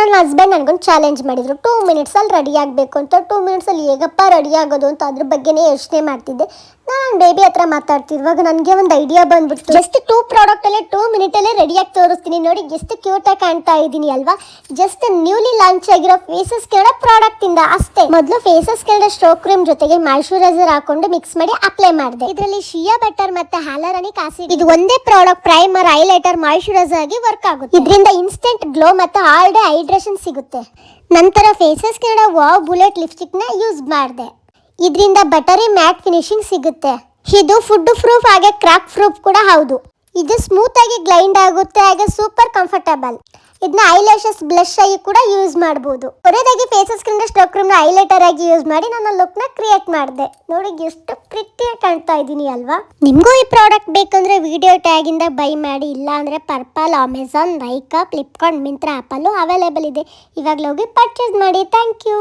ನನ್ನ ಹಸ್ಬೆಂಡ್ ನನಗೊಂದು ಚಾಲೆಂಜ್ ಮಾಡಿದ್ರು 2 ಮಿನಿಟ್ಸಲ್ಲಿ ರೆಡಿ ಆಗಬೇಕು ಅಂತ. 2 ಮಿನಿಟ್ಸಲ್ಲಿ ಹೇಗಪ್ಪ ರೆಡಿ ಆಗೋದು ಅಂತ ಅದ್ರ ಬಗ್ಗೆನೇ ಯೋಚನೆ ಮಾಡ್ತಿದ್ದೆ. ನಾನು ಬೇಬಿ ಹತ್ರ ಮಾತಾಡ್ತಿರುವಾಗ ನನಗೆ ಒಂದು ಐಡಿಯಾ ಬಂದ್ಬಿಟ್ಟು ಜಸ್ಟ್ 2 ಪ್ರಾಡಕ್ಟಲ್ಲೇ 2 ಮಿನಿಟಲ್ಲೇ ರೆಡಿಯಾಗಿ ತೋರಿಸ್ತೀನಿ. ನೋಡಿ ಎಷ್ಟು ಕ್ಯೂಟಾಗಿ ಕಾಣ್ತಾ ಇದ್ದೀನಿ ಅಲ್ವಾ. ಜಸ್ಟ್ ನ್ಯೂಲಿ ಲಾಂಚ್ ಆಗಿರೋ ಫೇಸಸ್ ಕೆಳಗಡೆ ಪ್ರಾಡಕ್ಟ್ ಇಂದ ಅಷ್ಟೇ. ಮೊದಲು ಫೇಸಸ್ ಕೆಳಗಡೆ ಸ್ಟ್ರೋಕ್ ಕ್ರೀಮ್ ಜೊತೆಗೆ ಮಾಯಿಶ್ಚರೈಸರ್ ಹಾಕೊಂಡು ಮಿಕ್ಸ್ ಮಾಡಿ ಅಪ್ಲೈ ಮಾಡಿದೆ. ಇದರಲ್ಲಿ ಶಿಯಾ ಬಟರ್ ಮತ್ತೆ ಹ್ಯಾಲುರಾನಿಕ್ ಆಸಿಡ್ ಇದು ಒಂದೇ ಪ್ರಾಡಕ್ಟ್ ಪ್ರೈಮರ್ ಹೈಲೈಟರ್ ಮಾಯಿಶ್ಚರೈಸರ್ ಆಗಿ ವರ್ಕ್ ಆಗುತ್ತೆ. ಇದರಿಂದ ಇನ್ಸ್ಟೆಂಟ್ ಗ್ಲೋ ಮತ್ತೆ ಆಲ್ ಡೇ ಹೈಡ್ರೇಷನ್ ಸಿಗುತ್ತೆ. ನಂತರ ಫೇಸಸ್ ಕೆಳಗಡೆ ವಾವ್ ಬುಲೆಟ್ ಲಿಪ್ಸ್ಟಿಕ್ ನ ಯೂಸ್ ಮಾಡಿದೆ. ಇದರಿಂದ ಬಟರಿ ಮ್ಯಾಟ್ ಫಿನಿಶಿಂಗ್ ಸಿಗುತ್ತೆ. ಇದು ಫುಡ್ ಪ್ರೂಫ್ ಹಾಗೆ ಕ್ರಾಕ್ ಪ್ರೂಫ್ ಕೂಡ ಹೌದು. ಇದು ಸ್ಮೂತ್ ಆಗಿ ಗ್ಲೈಂಡ್ ಆಗುತ್ತೆ ಹಾಗೆ ಸೂಪರ್ ಕಂಫರ್ಟಬಲ್. ಇದನ್ನ ಐಲ್ಯಾಶಸ್ ಬ್ಲಷ್ ಆಗಿ ಕೂಡ ಯೂಸ್ ಮಾಡಬಹುದು. ಕೊನೆಯದಾಗಿ faces cream stroke cream highlighter ಆಗಿ ಯೂಸ್ ಮಾಡಿ ನನ್ನ ಲುಕ್ ನ ಕ್ರಿಯೇಟ್ ಮಾಡಿದೆ. ನೋಡಿ ಎಷ್ಟು ಪ್ರಿಟಿಯಾಗಿ ಕಾಣ್ತಾ ಇದ್ದೀನಿ ಅಲ್ವಾ. ನಿಮಗೂ ಈ ಪ್ರಾಡಕ್ಟ್ ಬೇಕಂದ್ರೆ ವಿಡಿಯೋ ಟ್ಯಾಗ್ ಇಂದ ಬೈ ಮಾಡಿ. ಇಲ್ಲ ಅಂದ್ರೆ Purplle, Amazon, Nykaa, Flipkart, Myntra, Apple available ಇದೆ. ಇವಾಗಲೇ ಹೋಗಿ ಪರ್ಚೇಸ್ ಮಾಡಿ. Thank you.